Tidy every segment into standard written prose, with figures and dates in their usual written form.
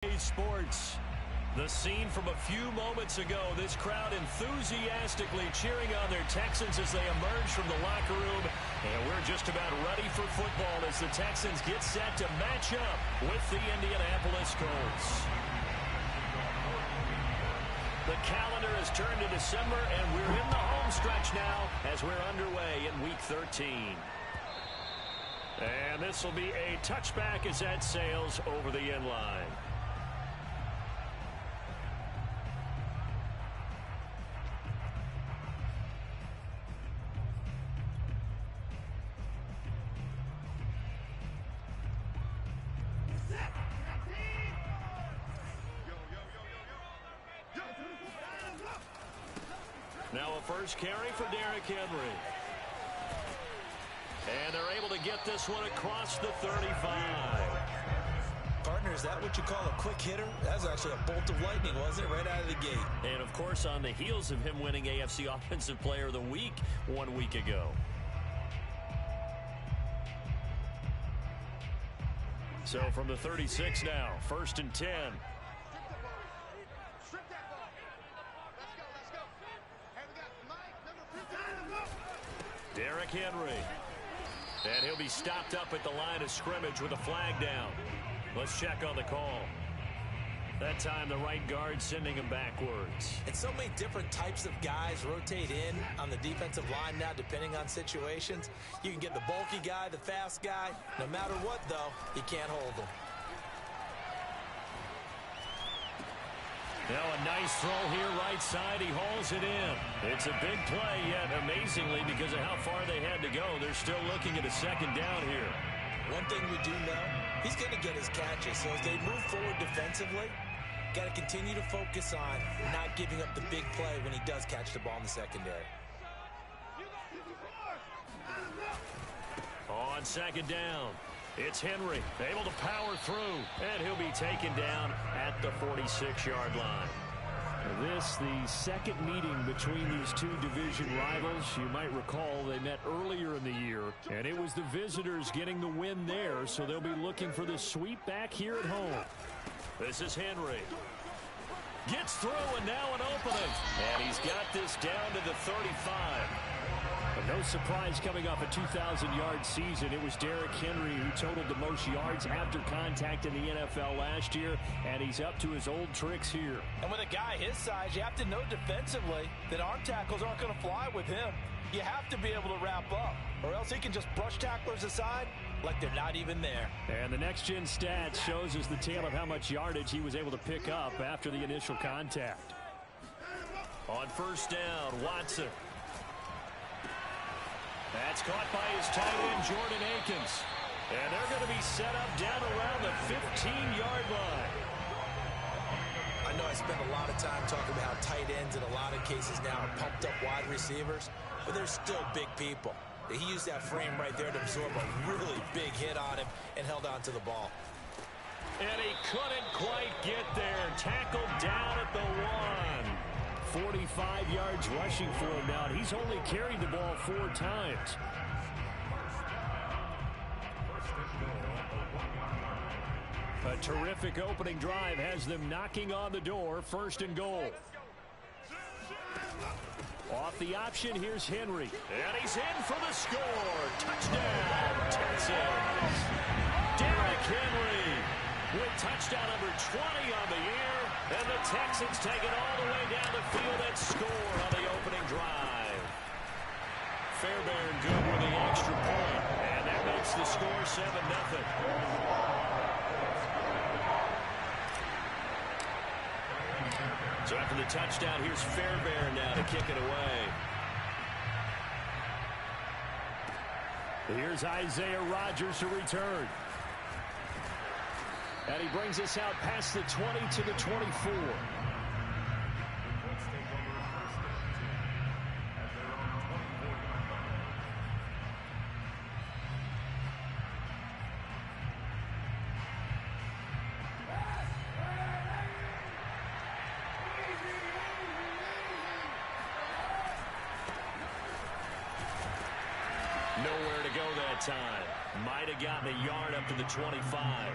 Sports. The scene from a few moments ago, this crowd enthusiastically cheering on their Texans as they emerge from the locker room. And we're just about ready for football as the Texans get set to match up with the Indianapolis Colts. The calendar has turned to December, and we're in the home stretch now as we're underway in Week 13. And this will be a touchback as that sails over the end line. Now a first carry for Derrick Henry. And they're able to get this one across the 35. Partner, is that what you call a quick hitter? That was actually a bolt of lightning, wasn't it? Right out of the gate. And, of course, on the heels of him winning AFC Offensive Player of the Week 1 week ago. So from the 36 now, 1st and 10. Derrick Henry. And he'll be stopped up at the line of scrimmage with a flag down. Let's check on the call. That time the right guard sending him backwards. And so many different types of guys rotate in on the defensive line now depending on situations. You can get the bulky guy, the fast guy. No matter what, though, you can't hold them. Now a nice throw here right side. He hauls it in. It's a big play, yet amazingly, because of how far they had to go, they're still looking at a second down here. One thing we do know, he's going to get his catches. So as they move forward defensively, got to continue to focus on not giving up the big play when he does catch the ball in the secondary. On second down, it's Henry, able to power through, and he'll be taken down at the 46-yard line. This, the second meeting between these two division rivals. You might recall they met earlier in the year, and it was the visitors getting the win there, so they'll be looking for the sweep back here at home. This is Henry. Gets through, and now an opening. And he's got this down to the 35. But no surprise coming off a 2,000-yard season. It was Derrick Henry who totaled the most yards after contact in the NFL last year, and he's up to his old tricks here. And with a guy his size, you have to know defensively that arm tackles aren't going to fly with him. You have to be able to wrap up, or else he can just brush tacklers aside like they're not even there. And the next-gen stats shows us the tale of how much yardage he was able to pick up after the initial contact. On first down, Watson. That's caught by his tight end, Jordan Akins. And they're going to be set up down around the 15-yard line. I know I spend a lot of time talking about how tight ends in a lot of cases now are pumped up wide receivers, but they're still big people. He used that frame right there to absorb a really big hit on him and held on to the ball. And he couldn't quite get there. Tackled down at the 1. 45 yards rushing for him now. He's only carried the ball 4 times. A terrific opening drive has them knocking on the door. 1st and goal. Off the option, here's Henry. And he's in for the score. Touchdown, Texans. Derrick Henry with touchdown number 20 on the year. And the Texans take it all the way down the field and score on the opening drive. Fairbairn good with the extra point. And that makes the score 7-0. So after the touchdown, here's Fairbairn now to kick it away. Here's Isaiah Rodgers to return. And he brings us out past the 20 to the 24. Nowhere to go that time. Might have gotten a yard up to the 25.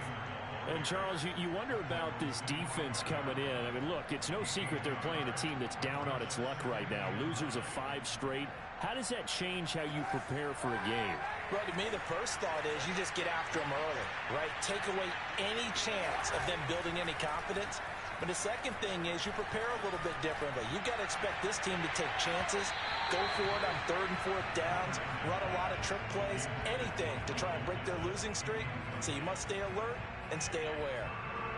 And, Charles, you wonder about this defense coming in. I mean, look, it's no secret they're playing a team that's down on its luck right now. Losers of 5 straight. How does that change how you prepare for a game? Well, to me, the first thought is you just get after them early, right? Take away any chance of them building any confidence. But the second thing is you prepare a little bit differently. You've got to expect this team to take chances, go for it on 3rd and 4th downs, run a lot of trick plays, anything to try and break their losing streak. So you must stay alert and stay aware.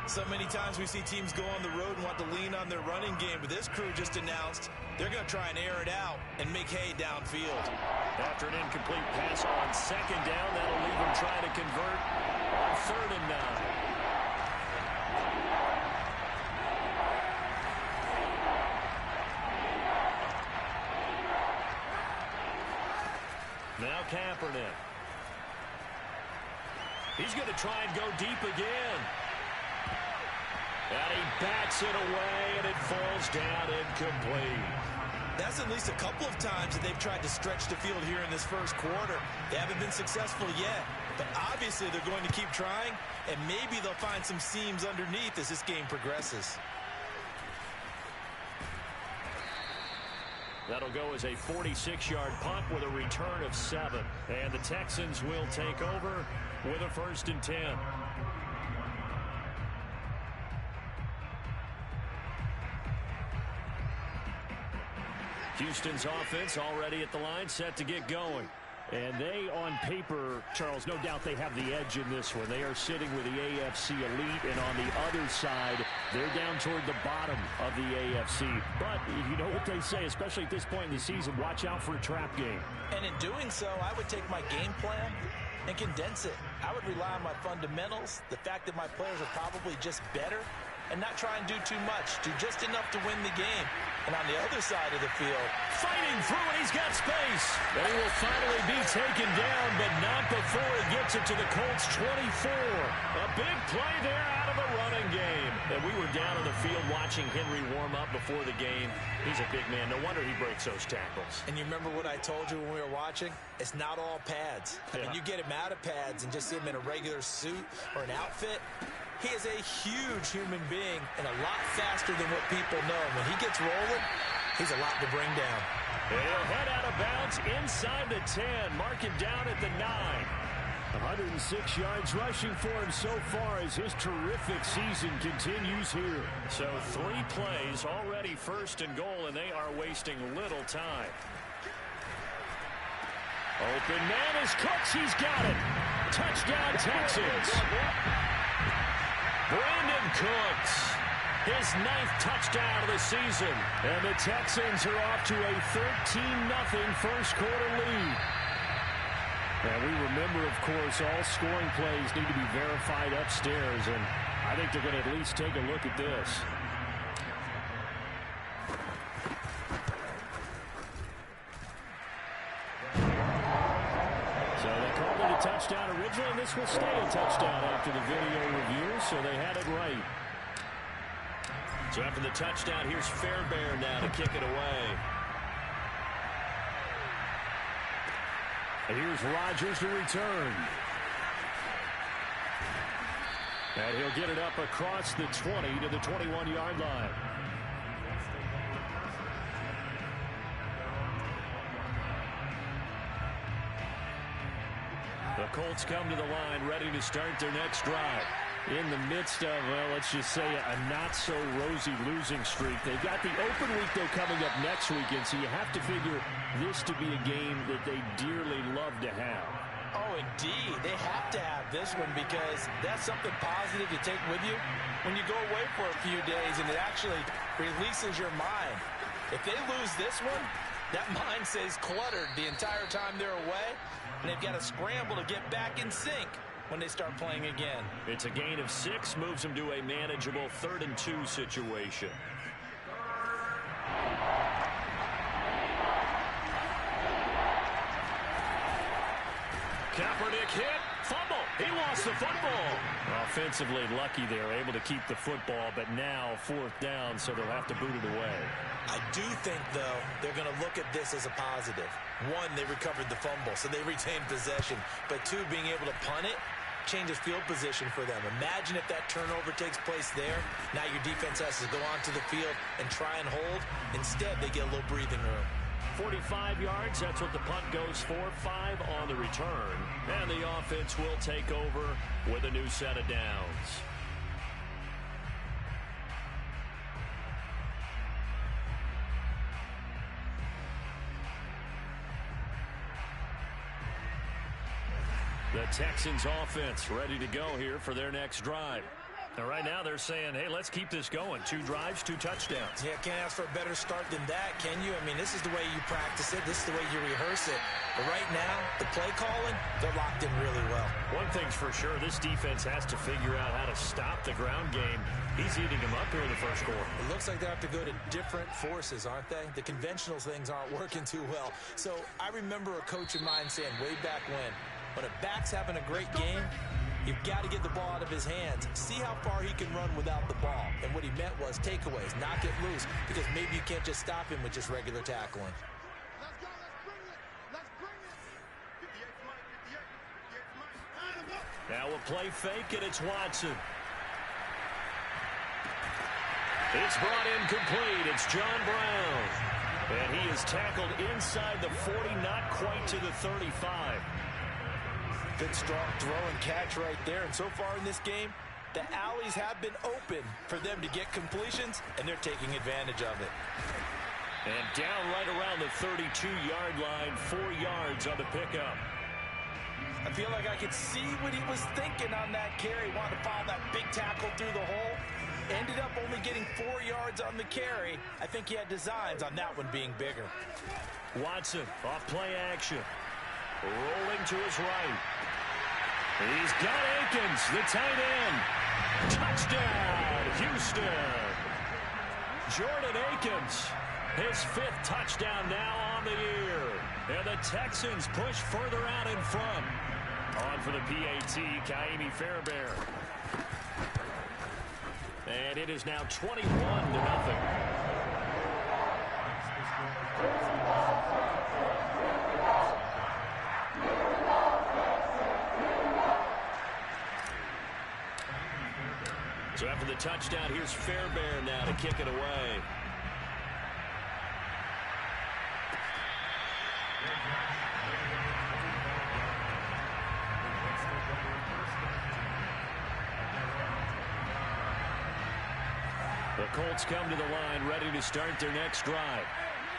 So many times we see teams go on the road and want to lean on their running game, but this crew just announced they're going to try and air it out and make hay downfield. After an incomplete pass on 2nd down, that'll leave them trying to convert on 3rd and 9. Now Kaepernick. He's going to try and go deep again. And he bats it away, and it falls down incomplete. That's at least a couple of times that they've tried to stretch the field here in this first quarter. They haven't been successful yet, but obviously they're going to keep trying, and maybe they'll find some seams underneath as this game progresses. That'll go as a 46-yard punt with a return of 7. And the Texans will take over with a 1st and 10. Houston's offense already at the line, set to get going. And they, on paper, Charles, no doubt they have the edge in this one. They are sitting with the AFC elite, and on the other side, they're down toward the bottom of the AFC. But you know what they say, especially at this point in the season, watch out for a trap game. And in doing so, I would take my game plan and condense it. I would rely on my fundamentals, the fact that my players are probably just better, and not try and do too much, do just enough to win the game. And on the other side of the field, fighting through, and he's got space. They will finally be taken down, but not before he gets it to the Colts 24. A big play there out of a running game. And we were down in the field watching Henry warm up before the game. He's a big man. No wonder he breaks those tackles. And you remember what I told you when we were watching? It's not all pads. I mean, you get him out of pads and just see him in a regular suit or an outfit. He is a huge human being and a lot faster than what people know. When he gets rolling, he's a lot to bring down. And he'll head out of bounds inside the 10. Mark him down at the 9. 106 yards rushing for him so far as his terrific season continues here. So 3 plays, already 1st and goal, and they are wasting little time. Open man is Cooks. He's got it. Touchdown, Texans. Brandon Cooks, his 9th touchdown of the season. And the Texans are off to a 13-0 first quarter lead. And we remember, of course, all scoring plays need to be verified upstairs. And I think they're going to at least take a look at this. So they called it a touchdown originally, and this will stay a touchdown after the video review, so they had it right. So after the touchdown, here's Fairbairn now to kick it away. And here's Rodgers to return. And he'll get it up across the 20 to the 21-yard line. The Colts come to the line ready to start their next drive. In the midst of, well, let's just say a not-so-rosy losing streak. They've got the open week, though, coming up next weekend, so you have to figure this to be a game that they dearly love to have. oh, indeed, they have to have this one because that's something positive to take with you when you go away for a few days, and it actually releases your mind. If they lose this one, that mind stays cluttered the entire time they're away, and they've got to scramble to get back in sync when they start playing again. It's a gain of 6, moves them to a manageable 3rd and 2 situation. Kaepernick hit, fumble. He lost the football. Offensively lucky they're able to keep the football, but now 4th down, so they'll have to boot it away. I do think, though, they're going to look at this as a positive. 1, they recovered the fumble, so they retained possession. But 2, being able to punt it, changes field position for them. Imagine if that turnover takes place there. Now your defense has to go onto the field and try and hold. Instead, they get a little breathing room. 45 yards, that's what the punt goes for. 5 on the return. And the offense will take over with a new set of downs. The Texans offense ready to go here for their next drive. And right now they're saying, hey, let's keep this going. 2 drives, 2 touchdowns. Yeah, can't ask for a better start than that, can you? I mean, this is the way you practice it. This is the way you rehearse it. But right now, the play calling, they're locked in really well. One thing's for sure, this defense has to figure out how to stop the ground game. He's eating them up here in the first quarter. It looks like they have to go to different forces, aren't they? The conventional things aren't working too well. So I remember a coach of mine saying way back when a back's having a great game, you've got to get the ball out of his hands. See how far he can run without the ball. And what he meant was takeaways, knock it loose, because maybe you can't just stop him with just regular tackling. Now a play fake, and it's Watson. It's brought in complete. It's John Brown. And he is tackled inside the 40, not quite to the 35. Good strong throw and catch right there. And so far in this game, the alleys have been open for them to get completions, and they're taking advantage of it. And down right around the 32-yard line, 4 yards on the pickup. I feel like I could see what he was thinking on that carry. Wanted to follow that big tackle through the hole. Ended up only getting 4 yards on the carry. I think he had designs on that one being bigger. Watson off play action. Rolling to his right. He's got Akins, the tight end. Touchdown, Houston. Jordan Akins, his 5th touchdown now on the year. And the Texans push further out in front. On for the PAT, Ka'imi Fairbairn. And it is now 21-0. So after the touchdown, here's Fairbairn now to kick it away. The Colts come to the line ready to start their next drive.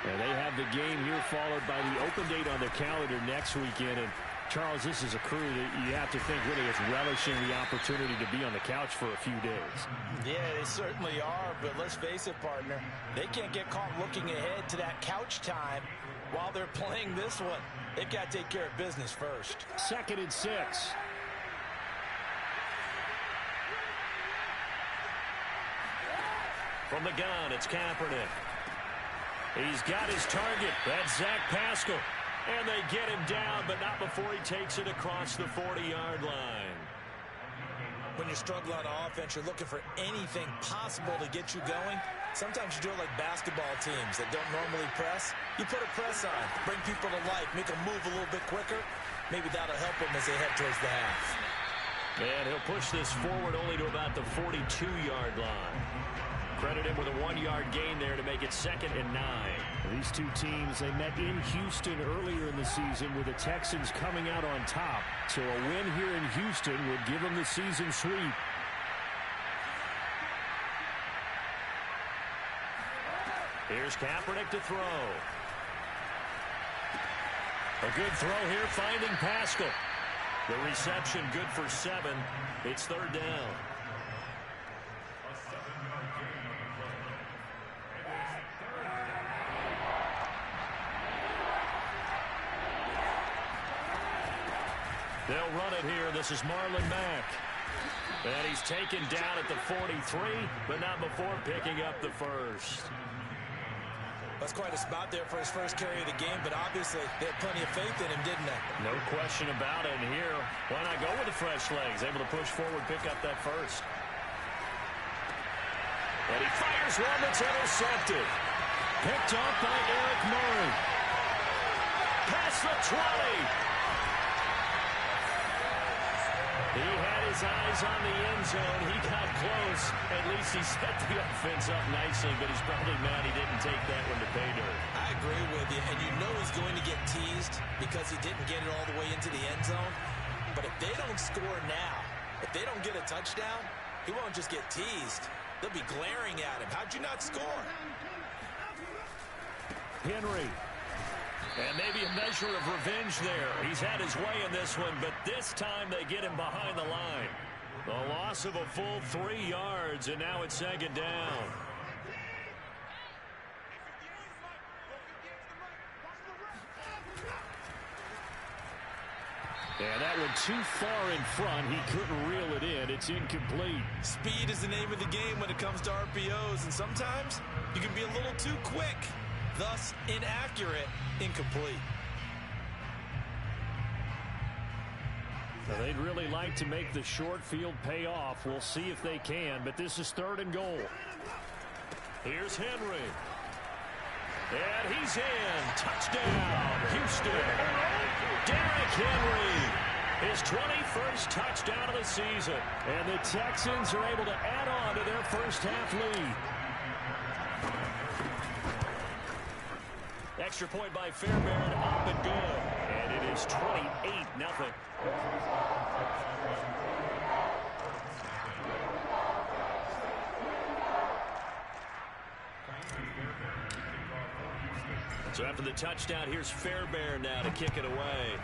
And they have the game here followed by the open date on their calendar next weekend. And Charles, this is a crew that you have to think really is relishing the opportunity to be on the couch for a few days. Yeah, they certainly are, but let's face it, partner. They can't get caught looking ahead to that couch time while they're playing this one. They've got to take care of business first. 2nd and 6. From the gun, it's Kaepernick. He's got his target. That's Zach Pascal. And they get him down, but not before he takes it across the 40-yard line. When you're struggling on offense, you're looking for anything possible to get you going. Sometimes you do it like basketball teams that don't normally press. You put a press on, bring people to life, make them move a little bit quicker. Maybe that'll help them as they head towards the half. And he'll push this forward only to about the 42-yard line. Credit him with a 1-yard gain there to make it 2nd and 9. These two teams, they met in Houston earlier in the season with the Texans coming out on top. So a win here in Houston would give them the season sweep. Here's Kaepernick to throw. A good throw here, finding Pascal. The reception good for 7. It's 3rd down. They'll run it here. This is Marlon Mack. And he's taken down at the 43, but not before picking up the first. That's quite a spot there for his first carry of the game, but obviously they had plenty of faith in him, didn't they? No question about it. And here, why not go with the fresh legs? Able to push forward, pick up that first. And he fires one that's intercepted. Picked off by Eric Murray. Past the 20. He had his eyes on the end zone. He got close. At least he set the offense up nicely, but he's probably mad he didn't take that one to pay dirt. I agree with you, and you know he's going to get teased because he didn't get it all the way into the end zone. But if they don't score now, if they don't get a touchdown, he won't just get teased. They'll be glaring at him. How'd you not score? Henry. And maybe a measure of revenge there. He's had his way in this one, but this time they get him behind the line. The loss of a full 3 yards, and now it's second down. And that one too far in front. He couldn't reel it in. It's incomplete. Speed is the name of the game when it comes to RPOs, and sometimes you can be a little too quick. Thus, inaccurate, incomplete. Now, they'd really like to make the short field pay off. We'll see if they can, but this is 3rd and goal. Here's Henry. And he's in. Touchdown, Houston. Derrick Henry. His 21st touchdown of the season. And the Texans are able to add on to their first half lead. Extra point by Fairbairn, up and good. And it is 28-0. So after the touchdown, here's Fairbairn now to kick it away.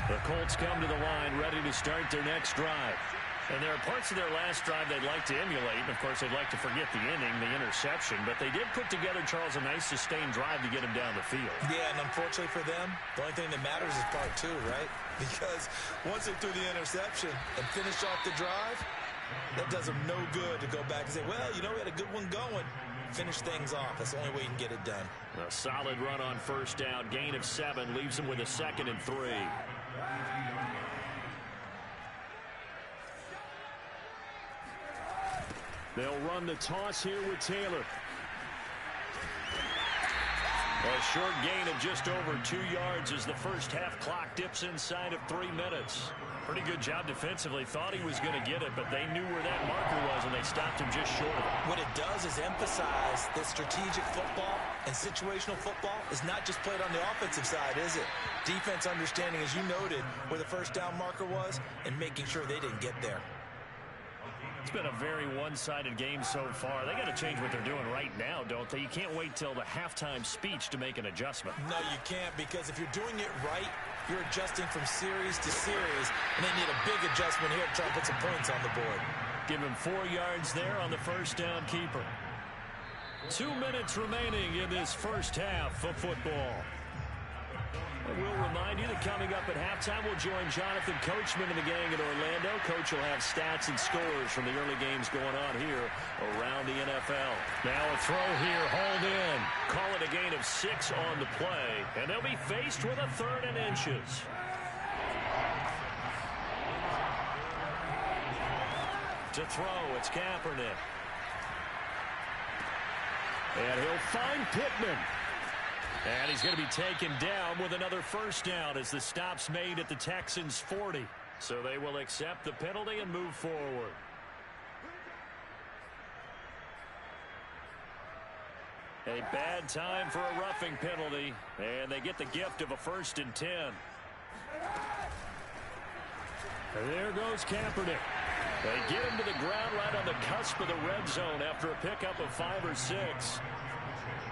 The Colts come to the line ready to start their next drive. And there are parts of their last drive they'd like to emulate. And, of course, they'd like to forget the inning, the interception. But they did put together, Charles, a nice sustained drive to get him down the field. Yeah, and unfortunately for them, the only thing that matters is part 2, right? Because once they threw the interception and finished off the drive, that does them no good to go back and say, well, you know, we had a good one going. Finish things off. That's the only way you can get it done. A solid run on first down. Gain of 7 leaves them with a 2nd and 3. They'll run the toss here with Taylor. A short gain of just over 2 yards as the first half clock dips inside of 3 minutes. Pretty good job defensively. Thought he was going to get it, but they knew where that marker was, and they stopped him just short of it. What it does is emphasize that strategic football and situational football is not just played on the offensive side, is it? Defense understanding, as you noted, where the first down marker was and making sure they didn't get there. It's been a very one-sided game so far. They got to change what they're doing right now, don't they? You can't wait till the halftime speech to make an adjustment. No, you can't, because if you're doing it right, you're adjusting from series to series, and they need a big adjustment here to try and put some points on the board. Give him 4 yards there on the first down keeper. 2 minutes remaining in this first half of football. And we'll remind you that coming up at halftime, we'll join Jonathan Coachman and the gang in Orlando. Coach will have stats and scores from the early games going on here around the NFL. Now a throw here, hauled in. Call it a gain of 6 on the play, and they'll be faced with a 3rd and inches. To throw, it's Kaepernick. And he'll find Pittman. And he's going to be taken down with another first down as the stop's made at the Texans' 40. So they will accept the penalty and move forward. A bad time for a roughing penalty, and they get the gift of a 1st and 10. And there goes Kaepernick. They get him to the ground right on the cusp of the red zone after a pickup of 5 or 6.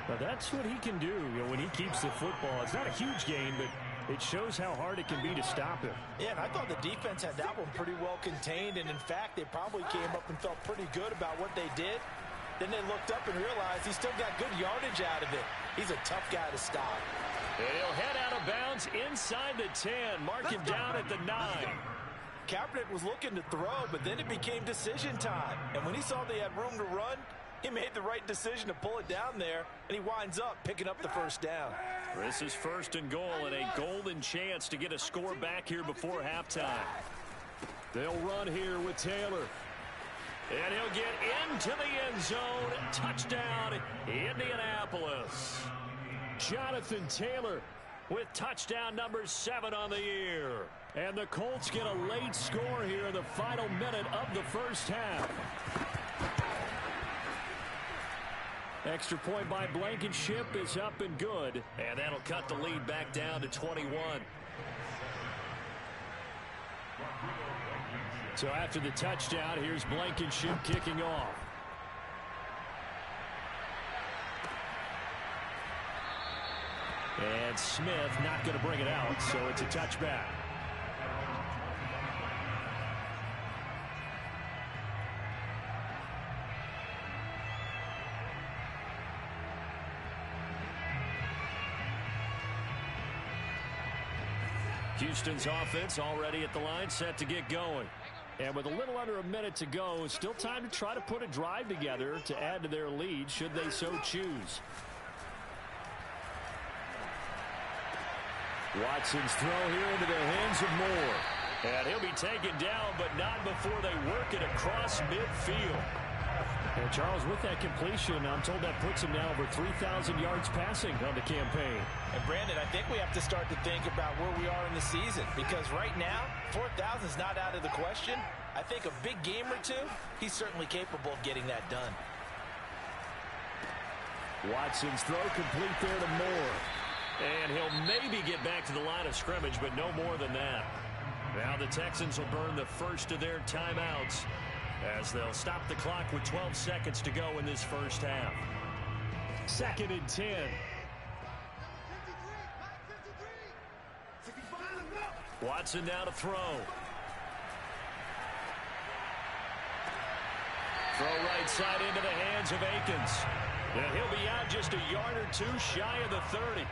But that's what he can do, when he keeps the football. It's not a huge gain, but it shows how hard it can be to stop him. Yeah, and I thought the defense had that one pretty well contained, and in fact, they probably came up and felt pretty good about what they did. Then they looked up and realized he still got good yardage out of it. He's a tough guy to stop. And he'll head out of bounds inside the 10. Mark him down at the 9. Kaepernick was looking to throw, but then it became decision time. And when he saw they had room to run, he made the right decision to pull it down there, and he winds up picking up the first down. This is 1st and goal, and a golden chance to get a score back here before halftime. They'll run here with Taylor. And he'll get into the end zone. Touchdown, Indianapolis. Jonathan Taylor with touchdown number 7 on the year. And the Colts get a late score here in the final minute of the first half. Extra point by Blankenship is up and good. And that'll cut the lead back down to 21. So after the touchdown, here's Blankenship kicking off. And Smith not going to bring it out, so it's a touchback. Houston's offense already at the line, set to get going. And with a little under a minute to go, still time to try to put a drive together to add to their lead should they so choose. Watson's throw here into the hands of Moore. And he'll be taken down, but not before they work it across midfield. And Charles, with that completion, I'm told that puts him now over 3,000 yards passing on the campaign. And Brandon, I think we have to start to think about where we are in the season, because right now, 4,000 is not out of the question. I think a big game or two, he's certainly capable of getting that done. Watson's throw complete there to Moore. And he'll maybe get back to the line of scrimmage, but no more than that. Now the Texans will burn the first of their timeouts as they'll stop the clock with 12 seconds to go in this first half. 2nd and 10. Watson now to throw. Throw right side into the hands of Akins. And he'll be out just a yard or two shy of the 30.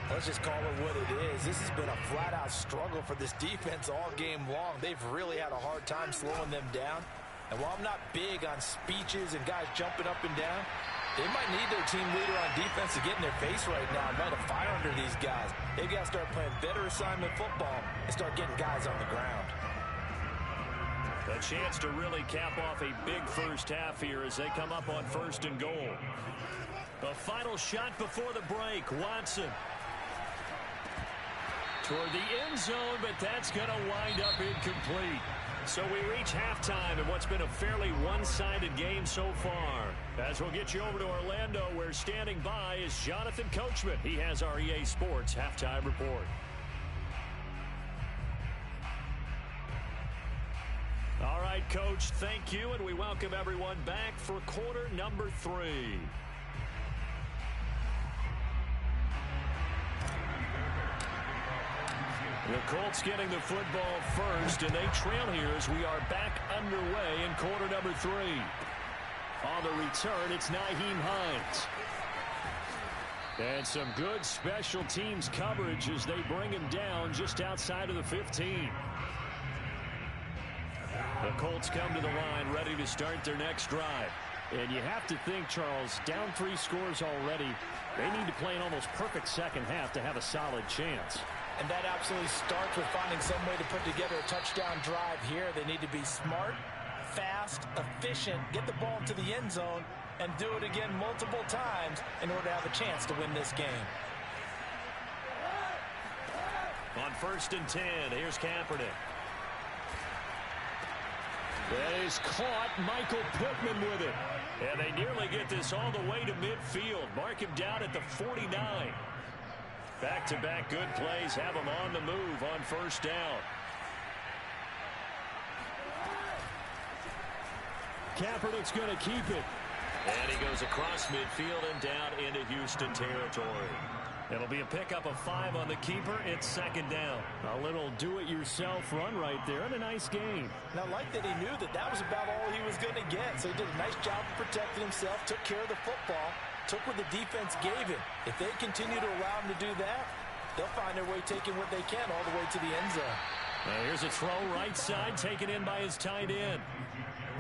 Let's just call it what it is. This has been a flat-out struggle for this defense all game long. They've really had a hard time slowing them down. And while I'm not big on speeches and guys jumping up and down, they might need their team leader on defense to get in their face right now and light a fire under these guys. They've got to start playing better assignment football and start getting guys on the ground. A chance to really cap off a big first half here as they come up on 1st and goal. A final shot before the break. Watson toward the end zone, but that's going to wind up incomplete. So we reach halftime in what's been a fairly one-sided game so far. As we'll get you over to Orlando, where standing by is Jonathan Coachman. He has our EA Sports halftime report. All right, Coach, thank you, and we welcome everyone back for quarter number 3. The Colts getting the football first, and they trail here as we are back underway in quarter number 3. On the return, it's Nyheim Hines. And some good special teams coverage as they bring him down just outside of the 15. The Colts come to the line ready to start their next drive. And you have to think, Charles, down 3 scores already. They need to play an almost perfect second half to have a solid chance. And that absolutely starts with finding some way to put together a touchdown drive here. They need to be smart, fast, efficient, get the ball into the end zone, and do it again multiple times in order to have a chance to win this game. On 1st and 10, here's Kaepernick. That is caught. Michael Pittman with it. And they nearly get this all the way to midfield. Mark him down at the 49. Back-to-back good plays have him on the move on 1st down. Kaepernick's going to keep it. And he goes across midfield and down into Houston territory. It'll be a pickup of 5 on the keeper. It's 2nd down. A little do-it-yourself run right there and a nice game. Now, like that he knew that that was about all he was going to get. So he did a nice job of protecting himself, took care of the football, took what the defense gave him. If they continue to allow him to do that, they'll find their way taking what they can all the way to the end zone. Here's a throw right side, taken in by his tight end.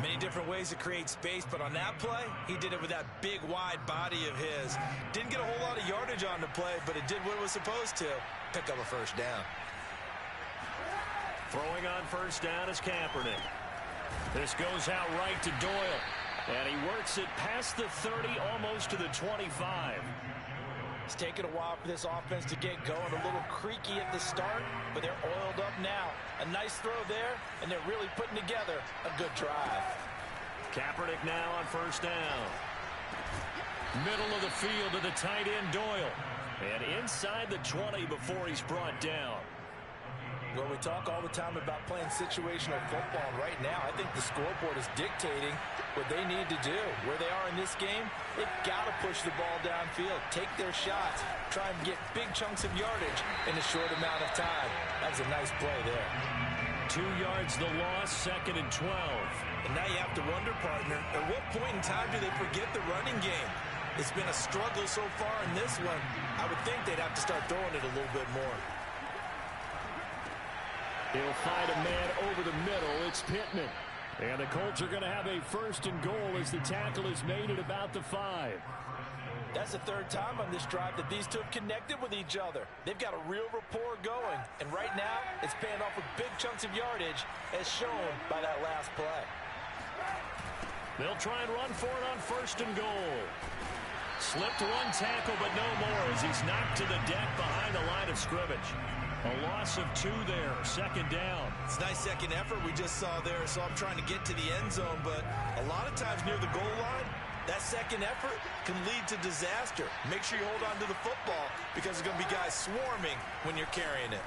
Many different ways to create space, but on that play, he did it with that big, wide body of his. Didn't get a whole lot of yardage on the play, but it did what it was supposed to. Pick up a 1st down. Throwing on first down is Kaepernick. This goes out right to Doyle. And he works it past the 30, almost to the 25. It's taken a while for this offense to get going. A little creaky at the start, but they're oiled up now. A nice throw there, and they're really putting together a good drive. Kaepernick now on first down. Middle of the field to the tight end, Doyle. And inside the 20 before he's brought down. Well, we talk all the time about playing situational football, and right now I think the scoreboard is dictating what they need to do. Where they are in this game, they've got to push the ball downfield, take their shots, try and get big chunks of yardage in a short amount of time. That was a nice play there. 2 yards the loss, 2nd and 12. And now you have to wonder, partner, at what point in time do they forget the running game? It's been a struggle so far in this one. I would think they'd have to start throwing it a little bit more. He'll find a man over the middle. It's Pittman. And the Colts are going to have a 1st and goal as the tackle is made at about the 5. That's the 3rd time on this drive that these two have connected with each other. They've got a real rapport going. And right now, it's paying off with big chunks of yardage, as shown by that last play. They'll try and run for it on 1st and goal. Slipped one tackle, but no more as he's knocked to the deck behind the line of scrimmage. A loss of 2 there, 2nd down. It's a nice second effort we just saw there, so I'm trying to get to the end zone, but a lot of times near the goal line, that second effort can lead to disaster. Make sure you hold on to the football because there's going to be guys swarming when you're carrying it.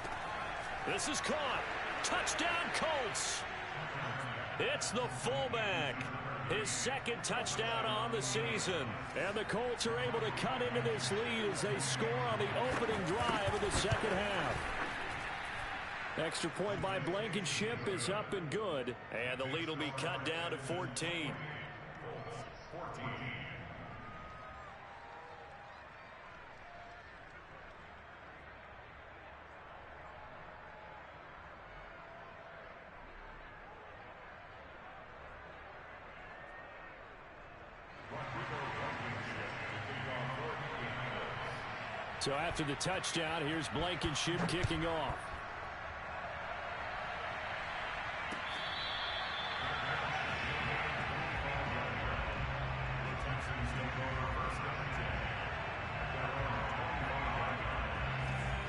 This is caught. Touchdown, Colts. It's the fullback. His 2nd touchdown on the season. And the Colts are able to cut into this lead as they score on the opening drive of the 2nd half. Extra point by Blankenship is up and good. And the lead will be cut down to 14. So after the touchdown, here's Blankenship kicking off.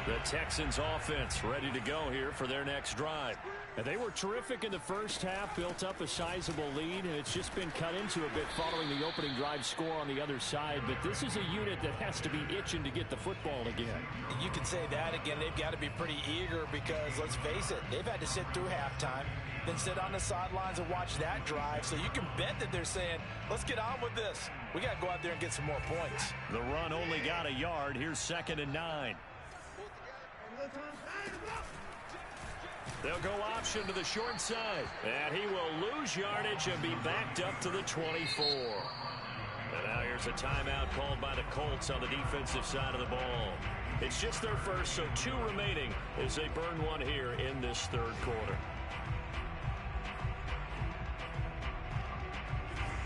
The Texans offense ready to go here for their next drive. And they were terrific in the first half, built up a sizable lead, and it's just been cut into a bit following the opening drive score on the other side. But this is a unit that has to be itching to get the football again. You could say that again. They've got to be pretty eager because, let's face it, they've had to sit through halftime, then sit on the sidelines and watch that drive. So you can bet that they're saying, let's get on with this. We got to go out there and get some more points. The run only got a yard. Here's 2nd and 9. They'll go option to the short side. And he will lose yardage and be backed up to the 24. And now here's a timeout called by the Colts on the defensive side of the ball. It's just their first, so 2 remaining as they burn one here in this 3rd quarter.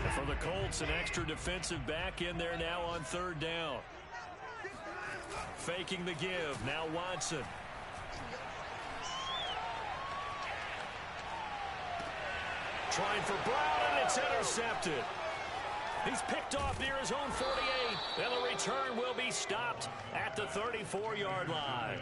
And for the Colts, an extra defensive back in there now on 3rd down. Faking the give. Now Watson. Trying for Brown, and it's intercepted. He's picked off near his own 48, and the return will be stopped at the 34-yard line.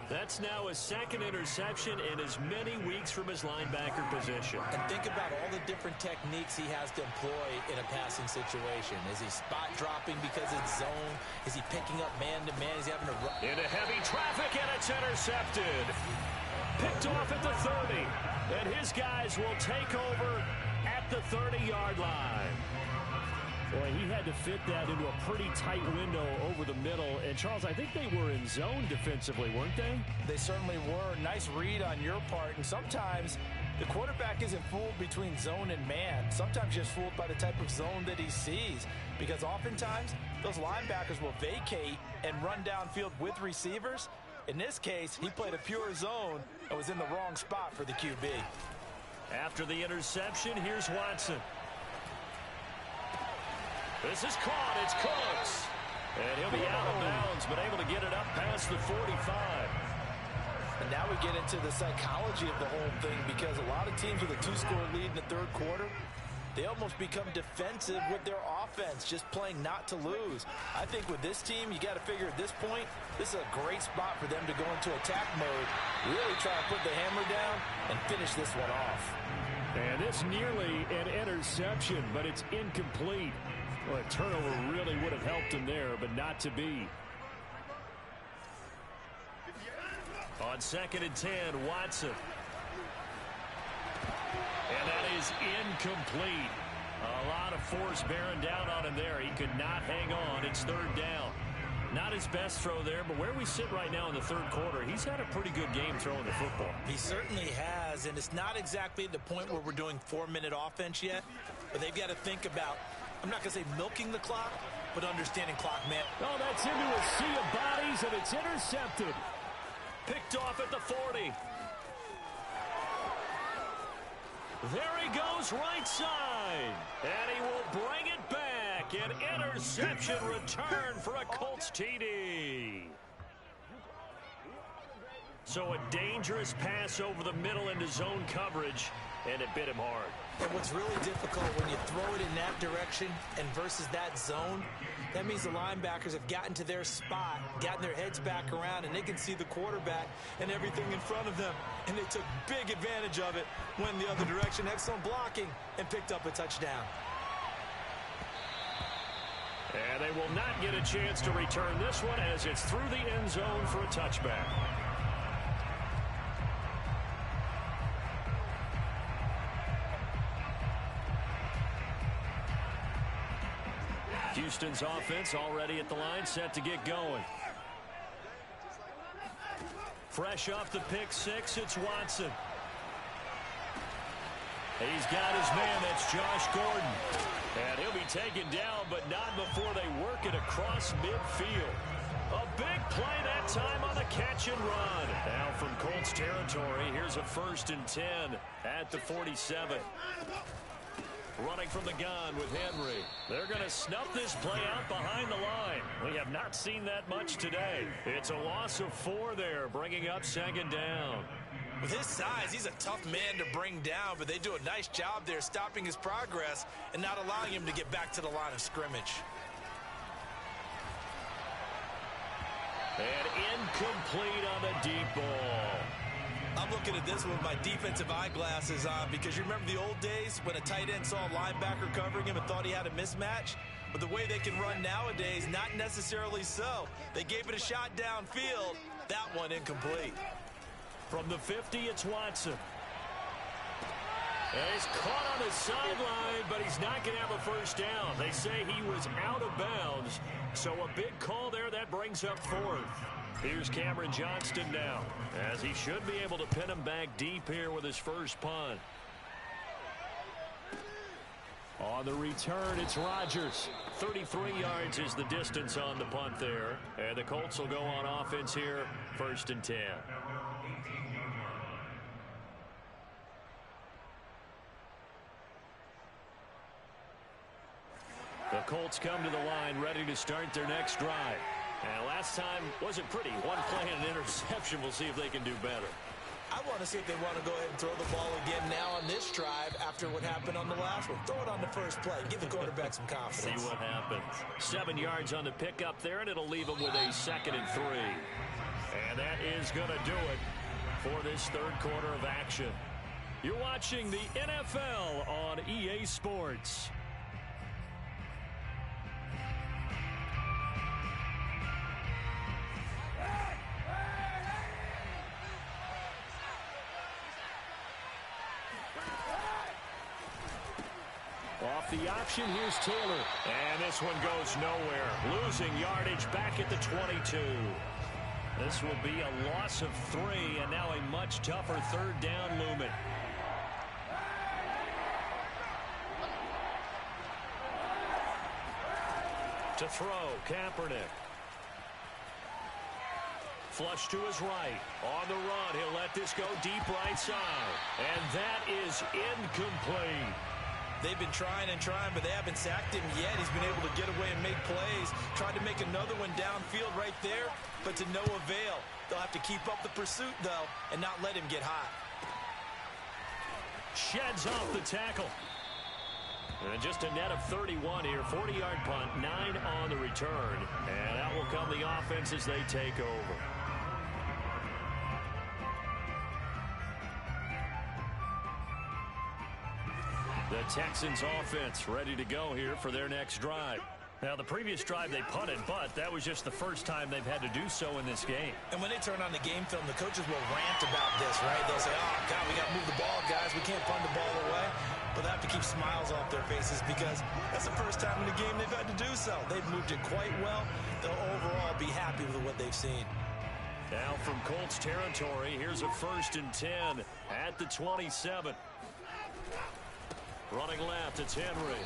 That's now his 2nd interception in as many weeks from his linebacker position. And think about all the different techniques he has to employ in a passing situation. Is he spot dropping because it's zone? Is he picking up man-to-man? Is he having to run? Into heavy traffic, and it's intercepted. Picked off at the 30, and his guys will take over at the 30-yard line. Boy, he had to fit that into a pretty tight window over the middle. And, Charles, I think they were in zone defensively, weren't they? They certainly were. Nice read on your part. And sometimes the quarterback isn't fooled between zone and man. Sometimes just fooled by the type of zone that he sees. Because oftentimes, those linebackers will vacate and run downfield with receivers. In this case, he played a pure zone and was in the wrong spot for the QB. After the interception, here's Watson. This is caught. It's Cooks. And he'll be out of bounds, but able to get it up past the 45. And now we get into the psychology of the whole thing, because a lot of teams with a 2-score lead in the third quarter, they almost become defensive with their offense, just playing not to lose. I think with this team, you got to figure at this point, this is a great spot for them to go into attack mode, really try to put the hammer down and finish this one off. And this nearly an interception, but it's incomplete. Well, a turnover really would have helped him there, but not to be. On 2nd and 10, Watson. And that is incomplete. A lot of force bearing down on him there. He could not hang on. It's 3rd down. Not his best throw there, but where we sit right now in the third quarter, he's had a pretty good game throwing the football. He certainly has, and it's not exactly the point where we're doing 4-minute offense yet, but they've got to think about, I'm not going to say milking the clock, but understanding clock man. Oh, that's into a sea of bodies, and it's intercepted. Picked off at the 40. There he goes right side. And he will bring it back. An interception return for a Colts TD. So a dangerous pass over the middle into zone coverage, and it bit him hard. And what's really difficult when you throw it in that direction and versus that zone, that means the linebackers have gotten to their spot, gotten their heads back around, and they can see the quarterback and everything in front of them. And they took big advantage of it, went the other direction, excellent blocking, and picked up a touchdown. And they will not get a chance to return this one as it's through the end zone for a touchback. Houston's offense already at the line, set to get going. Fresh off the pick six, it's Watson. He's got his man, that's Josh Gordon. And he'll be taken down, but not before they work it across midfield. A big play that time on the catch and run. Now from Colts territory, here's a 1st and 10 at the 47. Running from the gun with Henry. They're going to snuff this play out behind the line. We have not seen that much today. It's a loss of 4 there, bringing up 2nd down. With his size, he's a tough man to bring down, but they do a nice job there stopping his progress and not allowing him to get back to the line of scrimmage. And incomplete on the deep ball. I'm looking at this with my defensive eyeglasses on, because you remember the old days when a tight end saw a linebacker covering him and thought he had a mismatch? But the way they can run nowadays, not necessarily so. They gave it a shot downfield. That one incomplete. From the 50, it's Watson. And he's caught on the sideline, but he's not going to have a 1st down. They say he was out of bounds. So a big call there that brings up 4th. Here's Cameron Johnston now, as he should be able to pin him back deep here with his first punt. On the return, it's Rodgers. 33 yards is the distance on the punt there. And the Colts will go on offense here, 1st and 10. The Colts come to the line ready to start their next drive. And last time wasn't pretty. One play and an interception. We'll see if they can do better. I want to see if they want to go ahead and throw the ball again now on this drive after what happened on the last one. Throw it on the first play. Give the quarterback some confidence. See what happens. 7 yards on the pickup there, and it'll leave them with a 2nd and 3. And that is going to do it for this third quarter of action. You're watching the NFL on EA Sports. Off the option, here's Taylor. And this one goes nowhere. Losing yardage back at the 22. This will be a loss of 3, and now a much tougher 3rd down looming. To throw, Kaepernick. Flush to his right. On the run, he'll let this go deep right side. And that is incomplete. They've been trying and trying, but they haven't sacked him yet. He's been able to get away and make plays. Tried to make another one downfield right there, but to no avail. They'll have to keep up the pursuit, though, and not let him get hot. Sheds off the tackle. And just a net of 31 here. 40-yard punt, 9 on the return. And out will come the offense as they take over. The Texans offense ready to go here for their next drive. Now, the previous drive they punted, but that was just the first time they've had to do so in this game. And when they turn on the game film, the coaches will rant about this, right? They'll say, oh, God, we got to move the ball, guys. We can't punt the ball away. But they have to keep smiles off their faces because that's the first time in the game they've had to do so. They've moved it quite well. They'll overall be happy with what they've seen. Now from Colts territory, here's a 1st and 10 at the 27. Running left, it's Henry.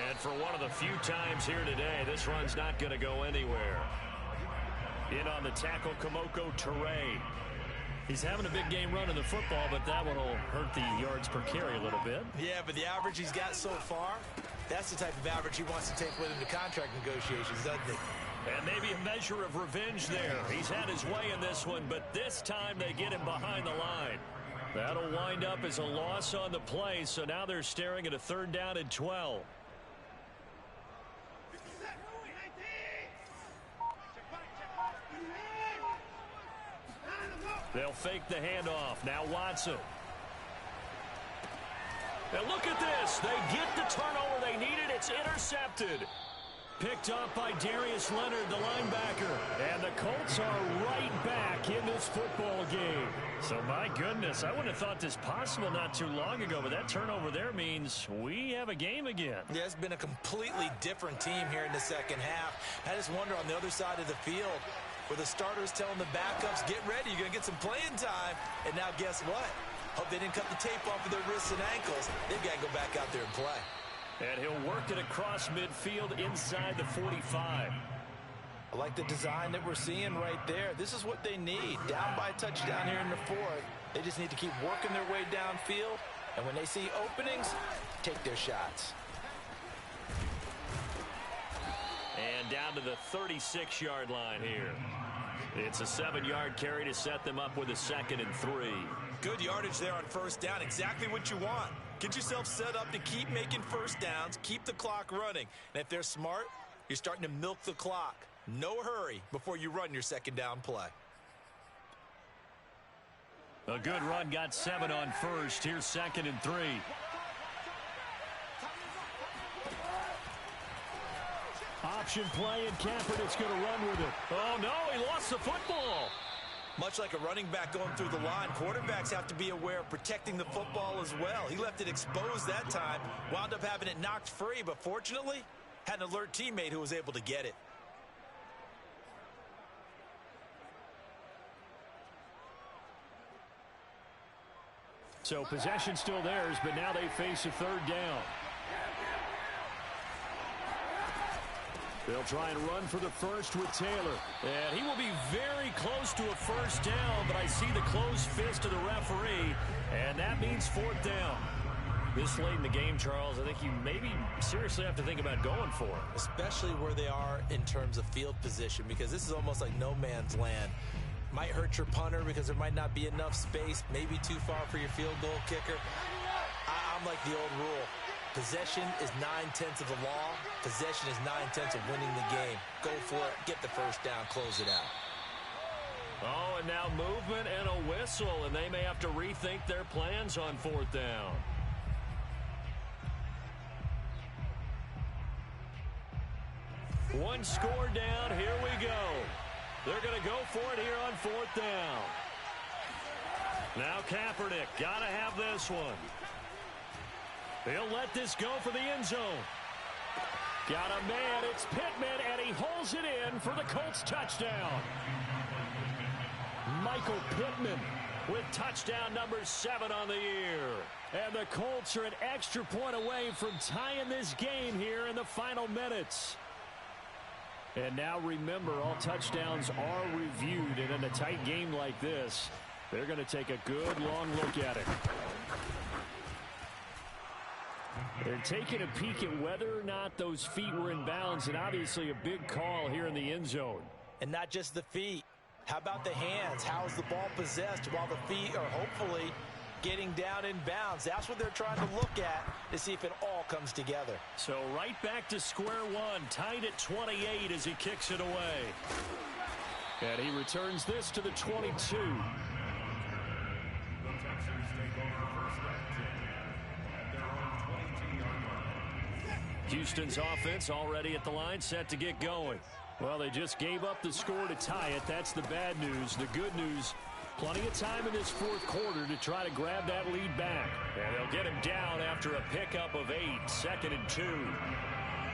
And for one of the few times here today, this run's not going to go anywhere. In on the tackle, Kamoko Toure. He's having a big game running the football, but that one will hurt the yards per carry a little bit. Yeah, but the average he's got so far, that's the type of average he wants to take with him to contract negotiations, doesn't he? And maybe a measure of revenge there. He's had his way in this one, but this time they get him behind the line. That'll wind up as a loss on the play, so now they're staring at a 3rd down and 12. They'll fake the handoff. Now Watson. And look at this. They get the turnover they needed. It's intercepted. Picked up by Darius Leonard, the linebacker. And the Colts are right back in this football game. So, my goodness, I wouldn't have thought this possible not too long ago, but that turnover there means we have a game again. Yeah, it's been a completely different team here in the second half. I just wonder on the other side of the field where the starters telling the backups, get ready, you're going to get some playing time. And now guess what? Hope they didn't cut the tape off of their wrists and ankles. They've got to go back out there and play. And he'll work it across midfield inside the 45. I like the design that we're seeing right there. This is what they need. Down by a touchdown here in the 4th. They just need to keep working their way downfield. And when they see openings, take their shots. And down to the 36-yard line here. It's a 7-yard carry to set them up with a 2nd and 3. Good yardage there on 1st down. Exactly what you want. Get yourself set up to keep making 1st downs, keep the clock running. And if they're smart, you're starting to milk the clock. No hurry before you run your 2nd down play. A good run, got 7 on 1st. Here's 2nd and 3. Option play, and Kaepernick's going to run with it. Oh, no, he lost the football. Much like a running back going through the line, quarterbacks have to be aware of protecting the football as well. He left it exposed that time, wound up having it knocked free, but fortunately, had an alert teammate who was able to get it. So possession still theirs, but now they face a 3rd down. They'll try and run for the 1st with Taylor. And he will be very close to a 1st down, but I see the closed fist of the referee, and that means 4th down. This late in the game, Charles, I think you maybe seriously have to think about going for it. Especially where they are in terms of field position, because this is almost like no man's land. Might hurt your punter because there might not be enough space, maybe too far for your field goal kicker. I'm like the old rule. Possession is 9/10 of the law. Possession is 9/10 of winning the game. Go for it. Get the 1st down. Close it out. Oh, and now movement and a whistle, and they may have to rethink their plans on 4th down. One score down. Here we go. They're going to go for it here on 4th down. Now Kaepernick. Got to have this one. He'll let this go for the end zone. Got a man. It's Pittman, and he holds it in for the Colts touchdown. Michael Pittman with touchdown number 7 on the year. And the Colts are an extra point away from tying this game here in the final minutes. And now remember, all touchdowns are reviewed, and in a tight game like this, they're going to take a good long look at it. They're taking a peek at whether or not those feet were in bounds, and obviously a big call here in the end zone. And not just the feet. How about the hands? How is the ball possessed while the feet are hopefully getting down in bounds? That's what they're trying to look at to see if it all comes together. So right back to square one, tied at 28 as he kicks it away. And he returns this to the 22. Houston's offense already at the line, set to get going. Well, they just gave up the score to tie it. That's the bad news. The good news, plenty of time in this fourth quarter to try to grab that lead back. And they'll get him down after a pickup of 8, 2nd and 2.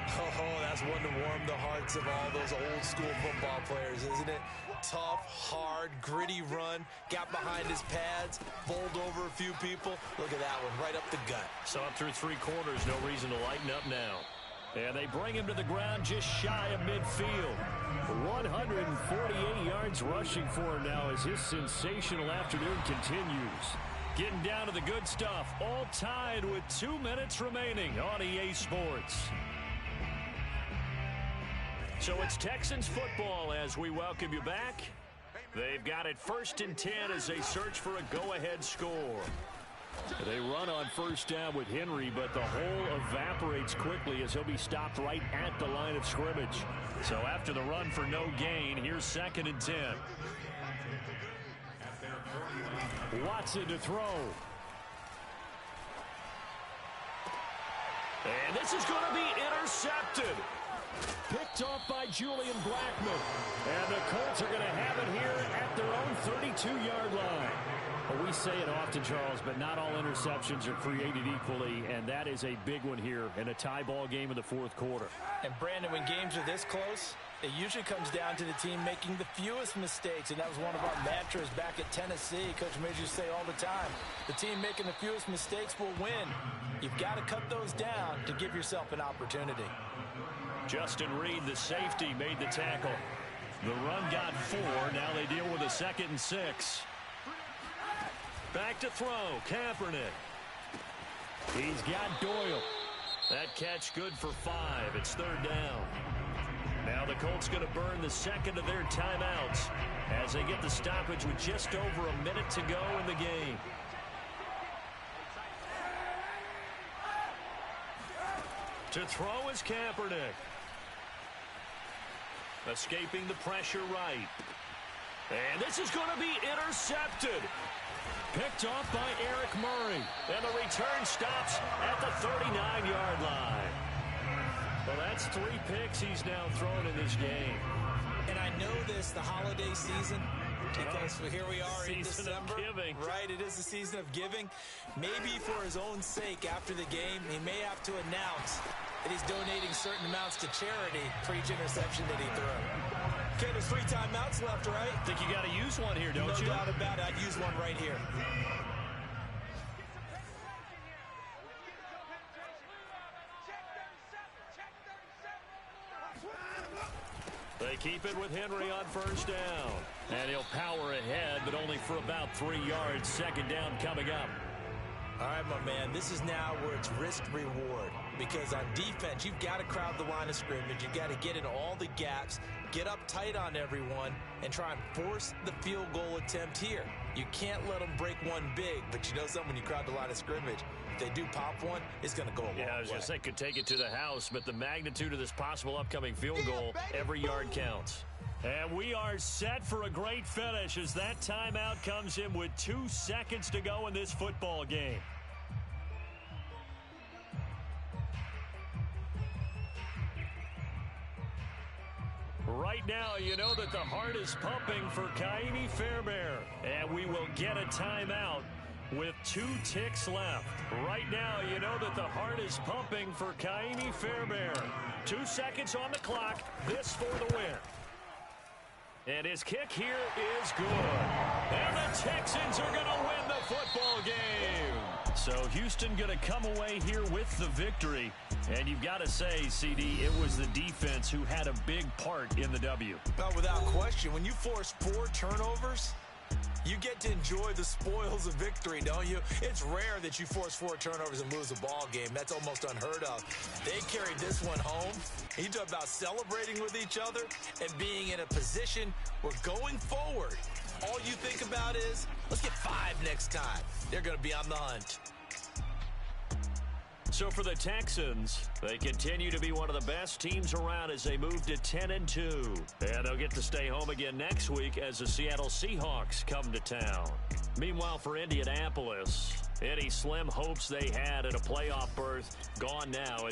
Oh, that's one to warm the hearts of all those old school football players, isn't it? Tough, hard, gritty run, got behind his pads, bowled over a few people. Look at that one, right up the gut. So up through 3 quarters, no reason to lighten up now. And they bring him to the ground just shy of midfield. 148 yards rushing for him now as his sensational afternoon continues. Getting down to the good stuff, all tied with 2 minutes remaining on EA Sports. So it's Texans football as we welcome you back. They've got it 1st and 10 as they search for a go-ahead score. They run on 1st down with Henry, but the hole evaporates quickly as he'll be stopped right at the line of scrimmage. So after the run for no gain, here's 2nd and 10. Watson to throw. And this is going to be intercepted. Picked off by Julian Blackmon. And the Colts are going to have it here at their own 32-yard line. Well, we say it often, Charles, but not all interceptions are created equally, and that is a big one here in a tie ball game in the fourth quarter. And, Brandon, when games are this close, it usually comes down to the team making the fewest mistakes, and that was one of our mantras back at Tennessee. Coach Midge used to say all the time, the team making the fewest mistakes will win. You've got to cut those down to give yourself an opportunity. Justin Reed, the safety, made the tackle. The run got 4. Now they deal with a 2nd and 6. Back to throw, Kaepernick. He's got Doyle. That catch good for 5. It's 3rd down. Now the Colts going to burn the 2nd of their timeouts as they get the stoppage with just over a minute to go in the game. To throw is Kaepernick. Escaping the pressure right. And this is going to be intercepted. Picked off by Eric Murray. And the return stops at the 39-yard line. Well, that's 3 picks he's now thrown in this game. And I know this, the holiday season, because here we are in December. Right, it is the season of giving. Maybe for his own sake after the game, he may have to announce that he's donating certain amounts to charity for each interception that he threw. Okay, there's 3 timeouts left, right? I think you got to use one here, don't you? No doubt about it. I'd use one right here. They keep it with Henry on 1st down. And he'll power ahead, but only for about 3 yards. 2nd down coming up. All right, my man, this is now where it's risk-reward. Because on defense, you've got to crowd the line of scrimmage. You've got to get in all the gaps, get up tight on everyone, and try and force the field goal attempt here. You can't let them break one big, but you know something, when you crowd the line of scrimmage, if they do pop one, it's going to go a long way. Yeah, I was going to say, could take it to the house, but the magnitude of this possible upcoming field goal, every yard counts. And we are set for a great finish as that timeout comes in with 2 seconds to go in this football game. Right now, you know that the heart is pumping for Ka'imi Fairbairn. And we will get a timeout with 2 ticks left. Right now, you know that the heart is pumping for Ka'imi Fairbairn. 2 seconds on the clock. This for the win. And his kick here is good. And the Texans are going to win the football game. So Houston going to come away here with the victory. And you've got to say, CD, it was the defense who had a big part in the W. Well, without question, when you force 4 turnovers, You get to enjoy the spoils of victory, don't you? It's rare that you force 4 turnovers and lose a ball game. That's almost unheard of. They carried this one home. You talk about celebrating with each other and being in a position where going forward, all you think about is, let's get 5 next time. They're going to be on the hunt. So for the Texans, they continue to be one of the best teams around as they move to 10-2. And they'll get to stay home again next week as the Seattle Seahawks come to town. Meanwhile, for Indianapolis, any slim hopes they had at a playoff berth, gone now.